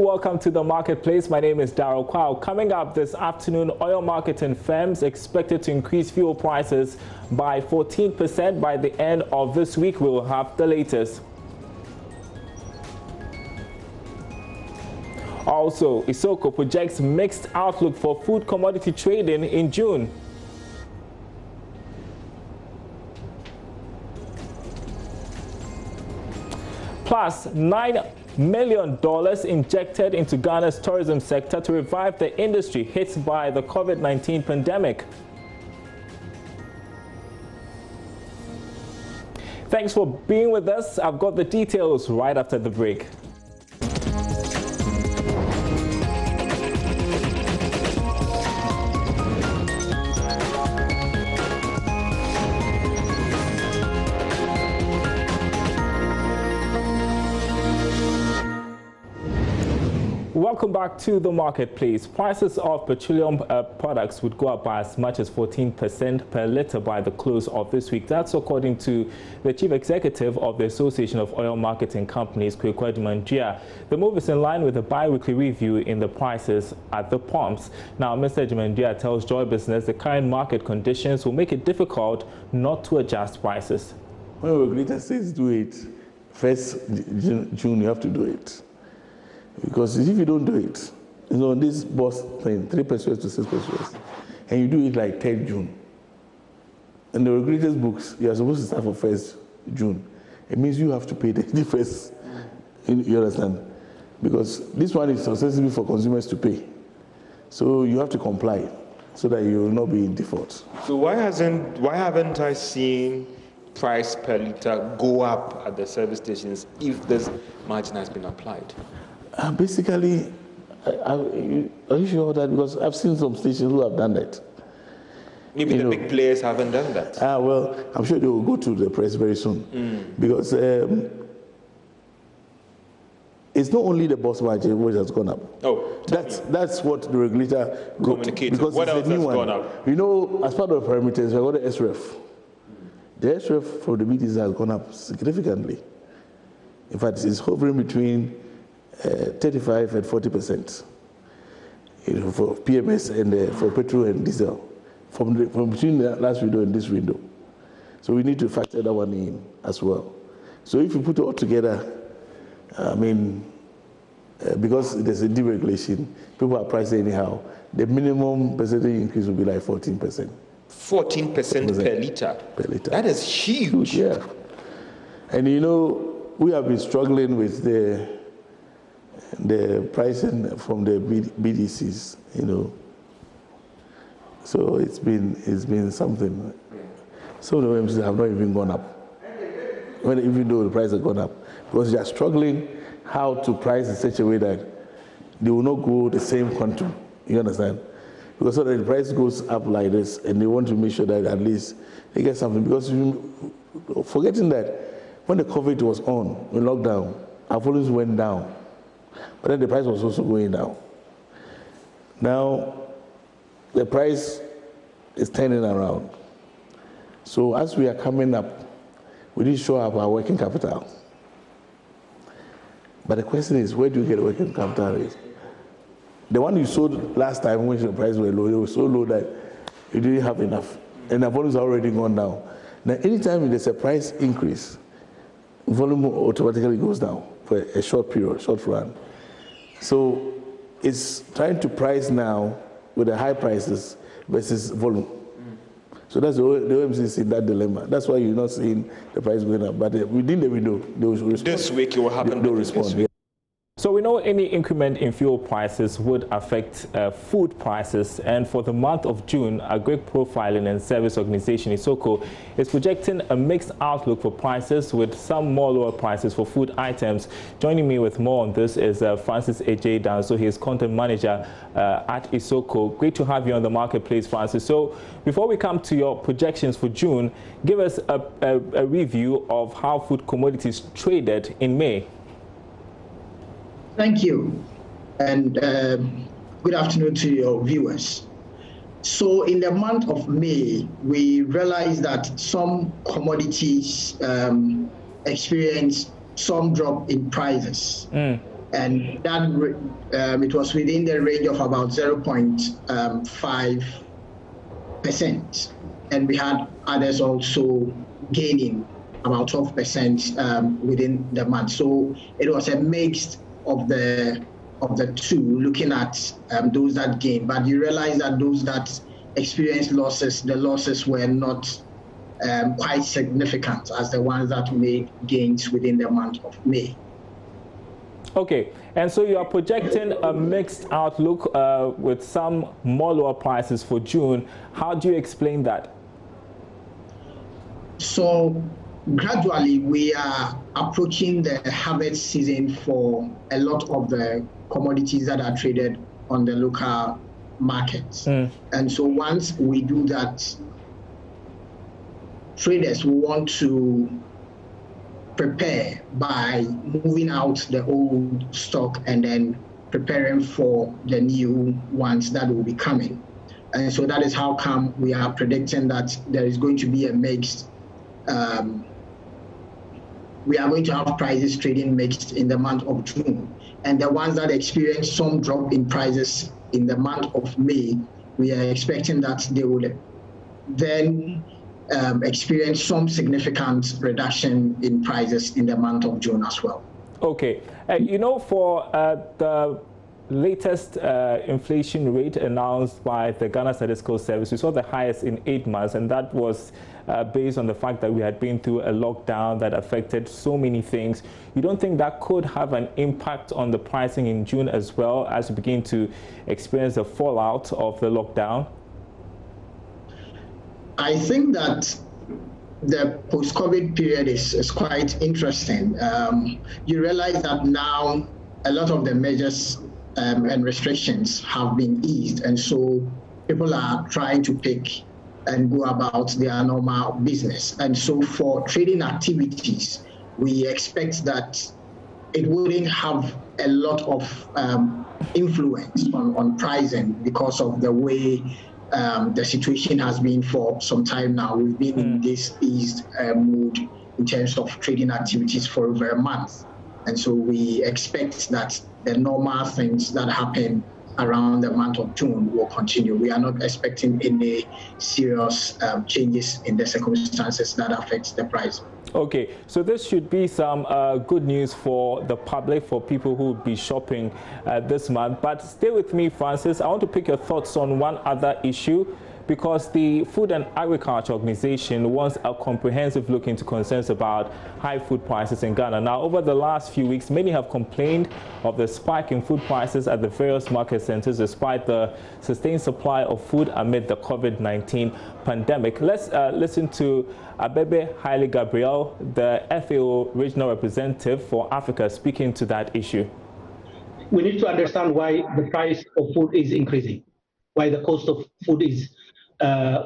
Welcome to the marketplace. My name is Darryl Kwao. Coming up this afternoon, oil marketing firms expected to increase fuel prices by 14% by the end of this week. We will have the latest. Also, Isoko projects mixed outlook for food commodity trading in June. Plus, $9 million injected into Ghana's tourism sector to revive the industry hit by the COVID-19 pandemic. Thanks for being with us. I've got the details right after the break. Welcome back to the marketplace. Prices of petroleum products would go up by as much as 14% per litre by the close of this week. That's according to the chief executive of the Association of Oil Marketing Companies, Aboagye-Wiafe. The move is in line with a bi-weekly review in the prices at the pumps. Now, Mr. Wiafe tells Joy Business the current market conditions will make it difficult not to adjust prices. When the regulator says do it, 1st June, you have to do it. Because if you don't do it, you know, this boss thing, 3 pesos to 6 pesos, and you do it like 10 June. In the regulator's books, you are supposed to start for 1st June. It means you have to pay the difference. You understand? Because this one is accessible for consumers to pay. So you have to comply so that you will not be in default. So why haven't I seen price per litre go up at the service stations if this margin has been applied? Basically, are you sure that? Because I've seen some stations who have done that. Maybe the big players haven't done that. Well, I'm sure they will go to the press very soon. Because it's not only the boss margin which has gone up. Oh, that's what the regulator communicated. Because what else has gone up? You know, as part of the parameters, we've got the SREF. The SREF for the BTC has gone up significantly. In fact, it's hovering between 35 and 40%, you know, for PMS and for petrol and diesel, from between the last window and this window. So we need to factor that one in as well. So if you put it all together, I mean, because there's a deregulation, people are pricing anyhow. The minimum percentage increase will be like 14%. 14% per litre. Per litre. That is huge. Yeah. And you know, we have been struggling with the pricing from the BDCs, you know. So it's been something. So the OMCs have not even gone up, even though the price has gone up, because they are struggling how to price in such a way that they will not go the same quantum. You understand? Because so that the price goes up like this, and they want to make sure that at least they get something. Because forgetting that when the COVID was on, in lockdown, our volumes went down. But then the price was also going down. Now, the price is turning around. So as we are coming up, we need to show up our working capital. But the question is, where do you get the working capital? The one you sold last time when the price were low, it was so low that you didn't have enough. And the volumes are already gone down. Now, anytime there's a price increase, volume automatically goes down for a short period, short run. So it's trying to price now with the high prices versus volume. So that's the OMC is in that dilemma. That's why you're not seeing the price going up. But within the window, they will respond. This week it will happen. They'll respond. So we know any increment in fuel prices would affect food prices, and for the month of June, a Greek profiling and service organization Isoko is projecting a mixed outlook for prices, with some more lower prices for food items. Joining me with more on this is Francis A.J. Danso. He is content manager at Isoko. Great to have you on the marketplace, Francis. So before we come to your projections for June, give us a review of how food commodities traded in May. Thank you, and good afternoon to your viewers. So in the month of May, we realized that some commodities experienced some drop in prices. and that it was within the range of about 0.5%, and we had others also gaining about 12% within the month. So it was a mix of the two, looking at those that gained. But you realize that those that experienced losses, the losses were not quite significant as the ones that made gains within the month of May. Okay, and so you are projecting a mixed outlook with some more lower prices for June. How do you explain that? So gradually we are approaching the harvest season for a lot of the commodities that are traded on the local markets. And so once we do that, traders will want to prepare by moving out the old stock and then preparing for the new ones that will be coming. And so that is how come we are predicting that there is going to be a mixed, we are going to have prices trading mixed in the month of June. And the ones that experience some drop in prices in the month of May, we are expecting that they will then experience some significant reduction in prices in the month of June as well. Okay. You know, for the latest inflation rate announced by the Ghana Statistical Service, we saw the highest in 8 months, and that was based on the fact that we had been through a lockdown that affected so many things. You don't think that could have an impact on the pricing in June as well, as we begin to experience the fallout of the lockdown? I think that the post-COVID period is quite interesting. You realize that now a lot of the measures and restrictions have been eased, and so people are trying to pick and go about their normal business. And so for trading activities, we expect that it wouldn't have a lot of influence on pricing because of the way the situation has been for some time now. We've been in this eased mood in terms of trading activities for over a month. And so we expect that the normal things that happen around the month of June will continue. We are not expecting any serious changes in the circumstances that affect the price. Okay, so this should be some good news for the public, for people who will be shopping this month. But stay with me, Francis. I want to pick your thoughts on one other issue, because the Food and Agriculture Organization wants a comprehensive look into concerns about high food prices in Ghana. Now, over the last few weeks, many have complained of the spike in food prices at the various market centers, despite the sustained supply of food amid the COVID-19 pandemic. Let's listen to Aboagye-Wiafe Gabriel, the FAO regional representative for Africa, speaking to that issue. We need to understand why the price of food is increasing, why the cost of food is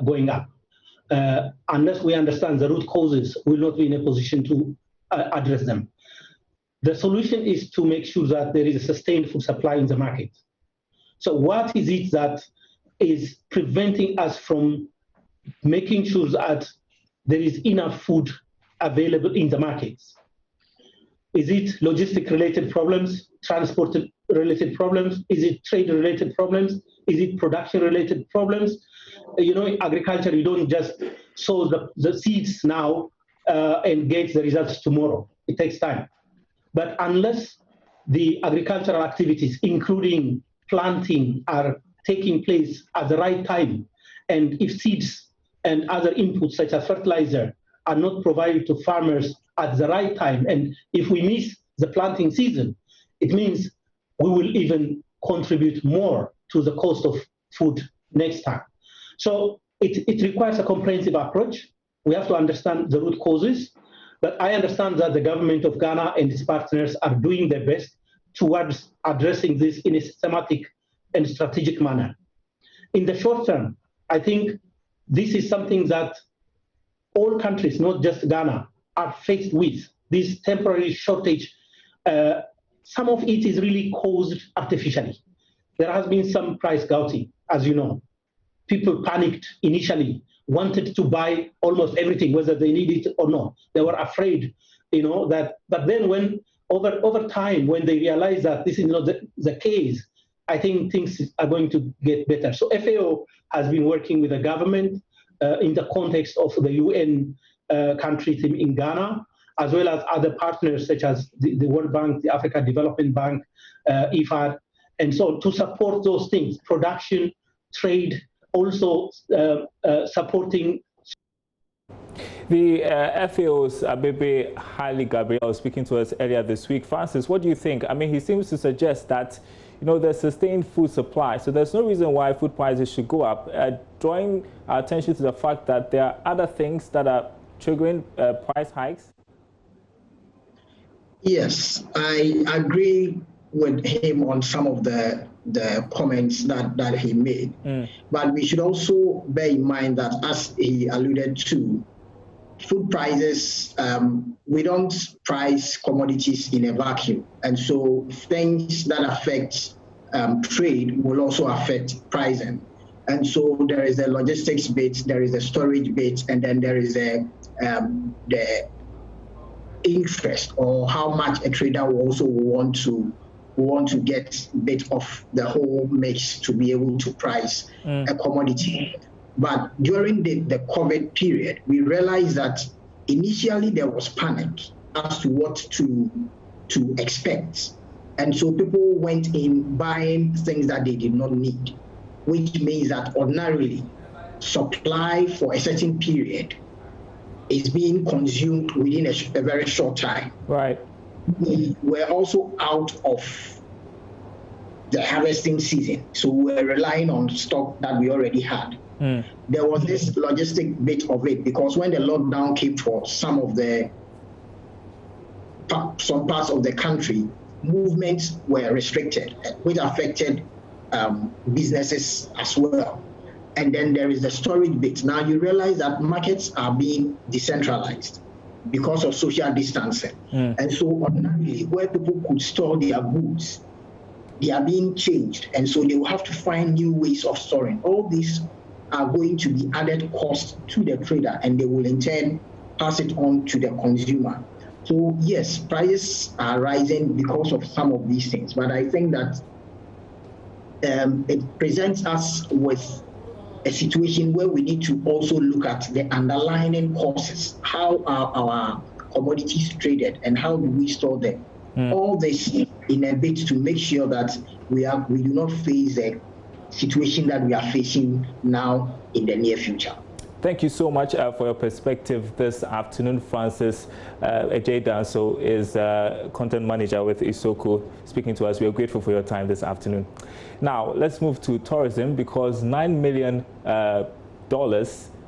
going up. Unless we understand the root causes, we will not be in a position to address them. The solution is to make sure that there is a sustained food supply in the market. So what is it that is preventing us from making sure that there is enough food available in the markets? Is it logistic-related problems, transport-related problems? Is it trade-related problems? Is it production-related problems? You know, in agriculture, you don't just sow the seeds now and get the results tomorrow. It takes time. But unless the agricultural activities, including planting, are taking place at the right time, and if seeds and other inputs such as fertilizer are not provided to farmers at the right time, and if we miss the planting season, it means we will even contribute more to the cost of food next time. So it requires a comprehensive approach. We have to understand the root causes, but I understand that the government of Ghana and its partners are doing their best towards addressing this in a systematic and strategic manner. In the short term, I think this is something that all countries, not just Ghana, are faced with, this temporary shortage. Some of it is really caused artificially. There has been some price gouging, as you know. People panicked initially, wanted to buy almost everything, whether they need it or not. They were afraid, you know, that, but then when over time, when they realize that this is not the case, I think things are going to get better. So FAO has been working with the government in the context of the UN country team in Ghana, as well as other partners such as the World Bank, the Africa Development Bank, IFAD, and so on, to support those things, production, trade, also supporting. The FAO's Aboagye-Wiafe was speaking to us earlier this week. Francis, what do you think? I mean, he seems to suggest that, there's sustained food supply, so there's no reason why food prices should go up, drawing our attention to the fact that there are other things that are triggering price hikes. Yes, I agree with him on some of the comments that he made. But we should also bear in mind that, as he alluded to, food prices, we don't price commodities in a vacuum. And so things that affect trade will also affect pricing. And so there is a logistics bit, there is a storage bit, and then there is the interest, or how much a trader will also want to get a bit of the whole mix to be able to price a commodity. But during the COVID period, we realized that initially there was panic as to what to expect. And so people went in buying things that they did not need, which means that ordinarily supply for a certain period is being consumed within a very short time. Right. We were also out of the harvesting season, so we were relying on stock that we already had. There was this logistic bit of it, because when the lockdown came for some parts of the country, movements were restricted, which affected businesses as well. And then there is the storage bit. Now you realize that markets are being decentralized because of social distancing. And so ordinarily, where people could store their goods, they are being changed. And so they will have to find new ways of storing. All these are going to be added cost to the trader, and they will in turn pass it on to the consumer. So yes, prices are rising because of some of these things, but I think that it presents us with a situation where we need to also look at the underlying causes. How are our commodities traded, and how do we store them? All this in a bit to make sure that we do not face a situation that we are facing now in the near future. Thank you so much for your perspective this afternoon. Francis Ejedanso is content manager with Isoko, speaking to us. We are grateful for your time this afternoon. Now, let's move to tourism, because $9 million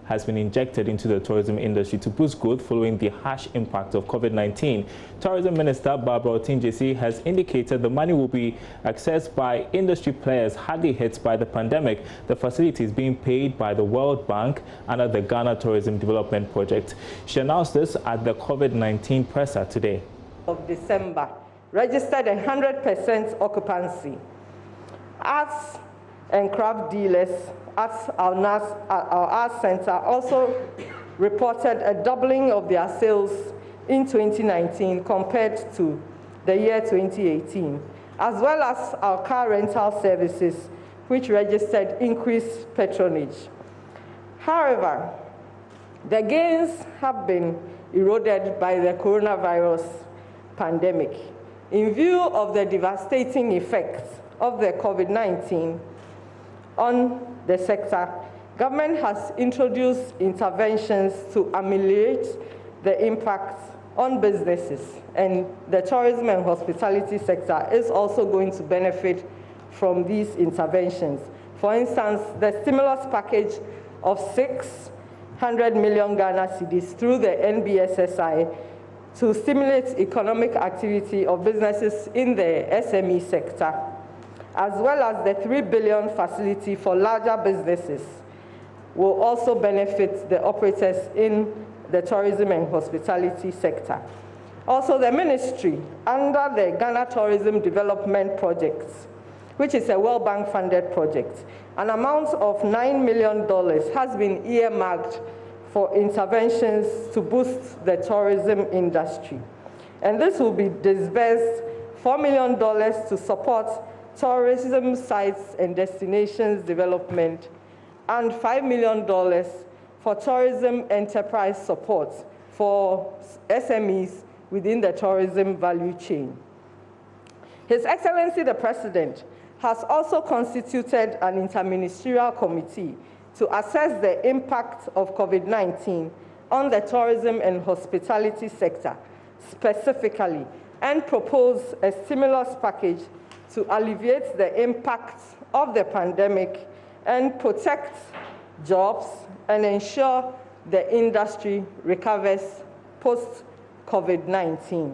has been injected into the tourism industry to boost growth following the harsh impact of COVID-19. Tourism Minister Barbara Otinjesi has indicated the money will be accessed by industry players hardly hit by the pandemic. The facility is being paid by the World Bank under the Ghana Tourism Development Project. She announced this at the COVID-19 presser today. Of December, registered 100% occupancy. Arts and craft dealers at our arts center also reported a doubling of their sales in 2019 compared to the year 2018, as well as our car rental services, which registered increased patronage. However, the gains have been eroded by the coronavirus pandemic. In view of the devastating effects of the COVID-19 on the sector, government has introduced interventions to ameliorate the impact on businesses, and the tourism and hospitality sector is also going to benefit from these interventions. For instance, the stimulus package of 600 million Ghana cedis through the NBSSI to stimulate economic activity of businesses in the SME sector, as well as the 3 billion facility for larger businesses, will also benefit the operators in the tourism and hospitality sector. Also, the ministry, under the Ghana Tourism Development Project, which is a World Bank funded project, an amount of $9 million has been earmarked for interventions to boost the tourism industry. And this will be disbursed $4 million to support tourism sites and destinations development, and $5 million for tourism enterprise support for SMEs within the tourism value chain. His Excellency the President has also constituted an interministerial committee to assess the impact of COVID-19 on the tourism and hospitality sector specifically, and propose a stimulus package to alleviate the impact of the pandemic and protect jobs and ensure the industry recovers post-COVID-19.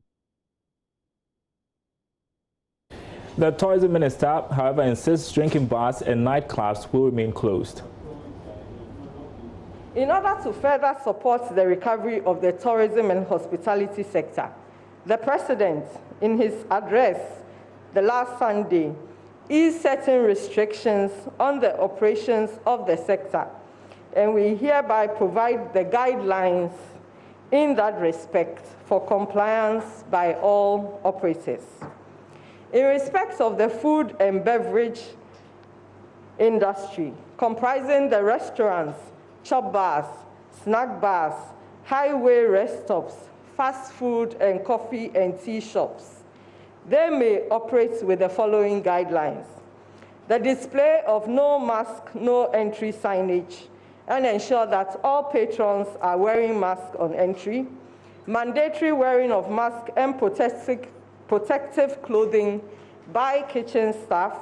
The tourism minister, however, insists drinking bars and nightclubs will remain closed. In order to further support the recovery of the tourism and hospitality sector, the President, in his address the last Sunday, eased certain restrictions on the operations of the sector, and we hereby provide the guidelines in that respect for compliance by all operators. In respect of the food and beverage industry, comprising the restaurants, chop bars, snack bars, highway rest stops, fast food and coffee and tea shops, they may operate with the following guidelines: the display of no mask, no entry signage, and ensure that all patrons are wearing masks on entry, mandatory wearing of masks and protective clothing by kitchen staff,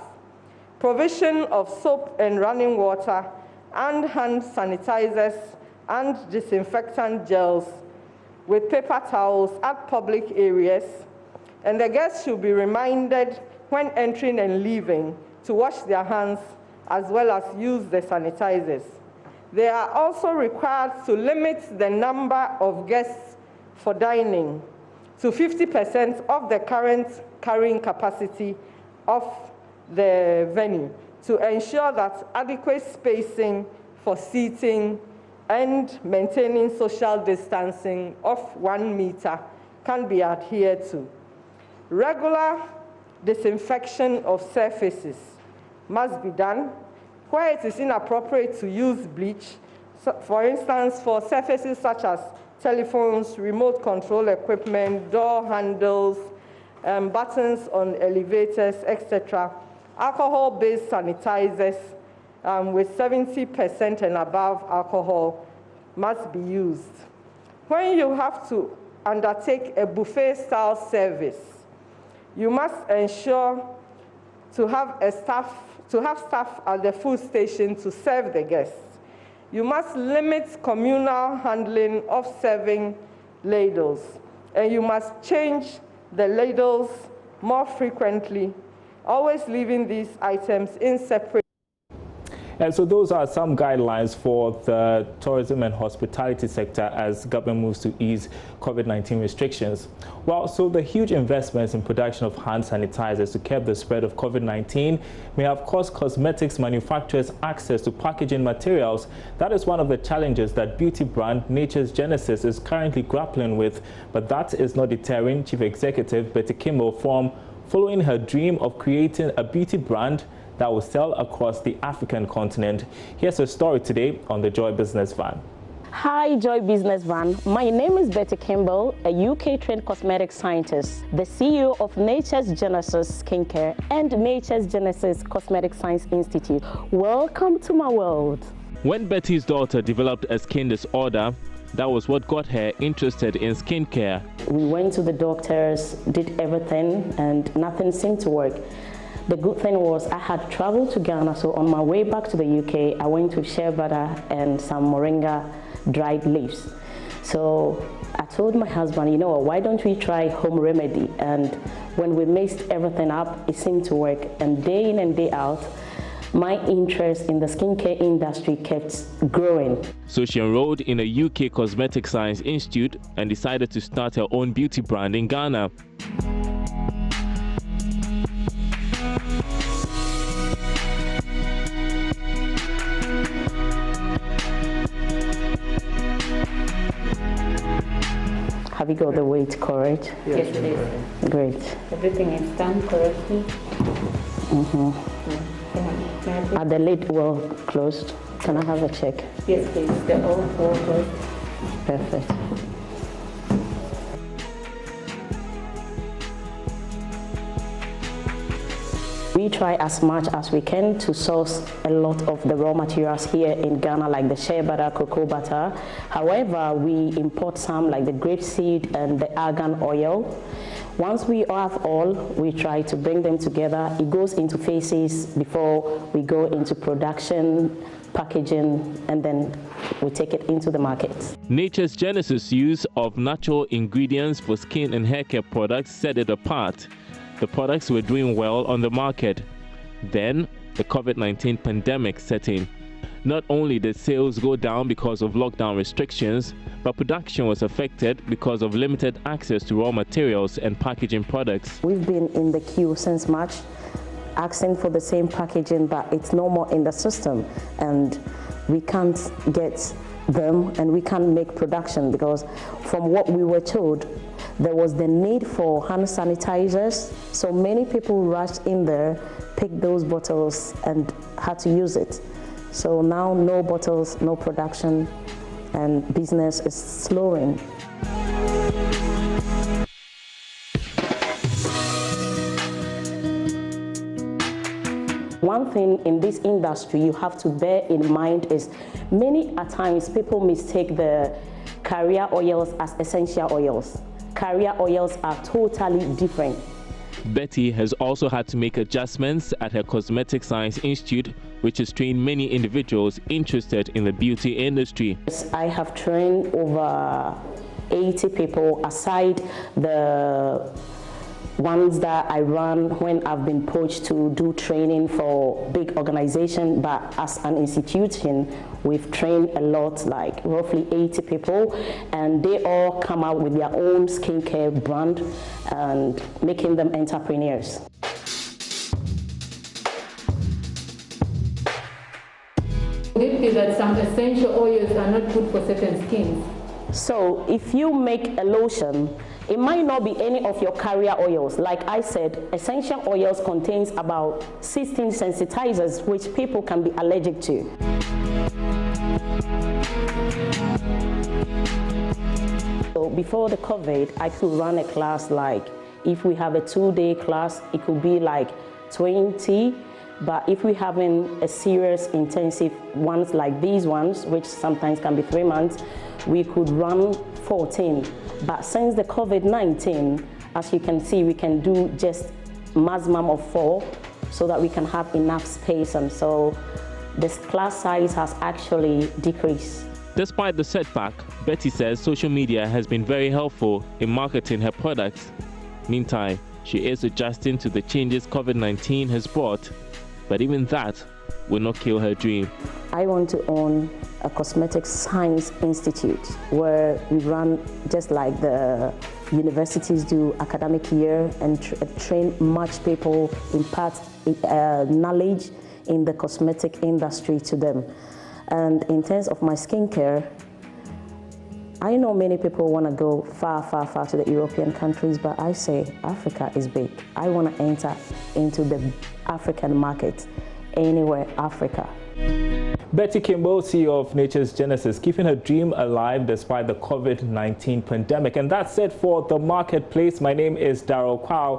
provision of soap and running water and hand sanitizers and disinfectant gels with paper towels at public areas, and the guests should be reminded when entering and leaving to wash their hands as well as use the sanitizers. They are also required to limit the number of guests for dining to 50% of the current carrying capacity of the venue to ensure that adequate spacing for seating and maintaining social distancing of 1 meter can be adhered to. Regular disinfection of surfaces must be done. Where it is inappropriate to use bleach, for instance, for surfaces such as telephones, remote control equipment, door handles, buttons on elevators, etc., alcohol-based sanitizers with 70% and above alcohol must be used. When you have to undertake a buffet-style service, you must ensure to have staff at the food station to serve the guests. You must limit communal handling of serving ladles, and you must change the ladles more frequently, always leaving these items in separate. And so those are some guidelines for the tourism and hospitality sector as government moves to ease COVID-19 restrictions. Well, so the huge investments in production of hand sanitizers to curb the spread of COVID-19 may have cost cosmetics manufacturers access to packaging materials. That is one of the challenges that beauty brand Nature's Genesis is currently grappling with. But that is not deterring Chief Executive Betty Kimball from following her dream of creating a beauty brand that will sell across the African continent. Here's a story today on the Joy Business Van. Hi, Joy Business Van. My name is Betty Kimball, a UK-trained cosmetic scientist, the CEO of Nature's Genesis Skincare and Nature's Genesis Cosmetic Science Institute. Welcome to my world. When Betty's daughter developed a skin disorder, that was what got her interested in skincare. We went to the doctors, did everything, and nothing seemed to work. The good thing was I had traveled to Ghana, so on my way back to the UK, I went to shea butter and some moringa dried leaves. So I told my husband, you know what, why don't we try home remedy? And when we mixed everything up, it seemed to work. And day in and day out, my interest in the skincare industry kept growing. So she enrolled in a UK Cosmetic Science Institute and decided to start her own beauty brand in Ghana. Have you got the weight correct? Yes, it is. Great. Everything is done correctly. Are the lid well closed? Can I have a check? Yes, please. They're all well closed. Perfect. We try as much as we can to source a lot of the raw materials here in Ghana, like the shea butter, cocoa butter. However, we import some like the grapeseed and the argan oil. Once we have all, we try to bring them together. It goes into phases before we go into production, packaging, and then we take it into the market. Nature's Genesis' use of natural ingredients for skin and hair care products set it apart. The products were doing well on the market. Then, the COVID-19 pandemic set in. Not only did sales go down because of lockdown restrictions, but production was affected because of limited access to raw materials and packaging products. We've been in the queue since March, asking for the same packaging, but it's no more in the system, and we can't get them and we can't make production because from what we were told, there was the need for hand sanitizers, so many people rushed in there, picked those bottles and had to use it. So now no bottles, no production, and business is slowing. One thing in this industry you have to bear in mind is many a times people mistake the carrier oils as essential oils. Carrier oils are totally different. Betty has also had to make adjustments at her Cosmetic Science Institute, which has trained many individuals interested in the beauty industry. I have trained over 80 people aside the ones that I run when I've been poached to do training for big organization, but as an institution, we've trained a lot, like roughly 80 people, and they all come out with their own skincare brand and making them entrepreneurs. Would it be that some essential oils are not good for certain skins? So if you make a lotion, it might not be any of your carrier oils. Like I said, essential oils contains about 16 sensitizers which people can be allergic to. So before the COVID, I could run a class like, if we have a 2-day class, it could be like 20. But if we're having a serious intensive ones like these ones, which sometimes can be 3 months, we could run 14. But since the COVID-19, as you can see, we can do just maximum of 4 so that we can have enough space. And so this class size has actually decreased. Despite the setback, Betty says social media has been very helpful in marketing her products. Meantime, she is adjusting to the changes COVID-19 has brought, but even that will not kill her dream. I want to own a Cosmetic Science Institute where we run just like the universities do academic year and train much people, impart knowledge in the cosmetic industry to them. And in terms of my skincare, I know many people want to go far, far, far to the European countries, but I say Africa is big. I want to enter into the African market, anywhere Africa. Betty Kimball, CEO of Nature's Genesis, keeping her dream alive despite the COVID-19 pandemic. And that's it for The Marketplace. My name is Darryl Kwao.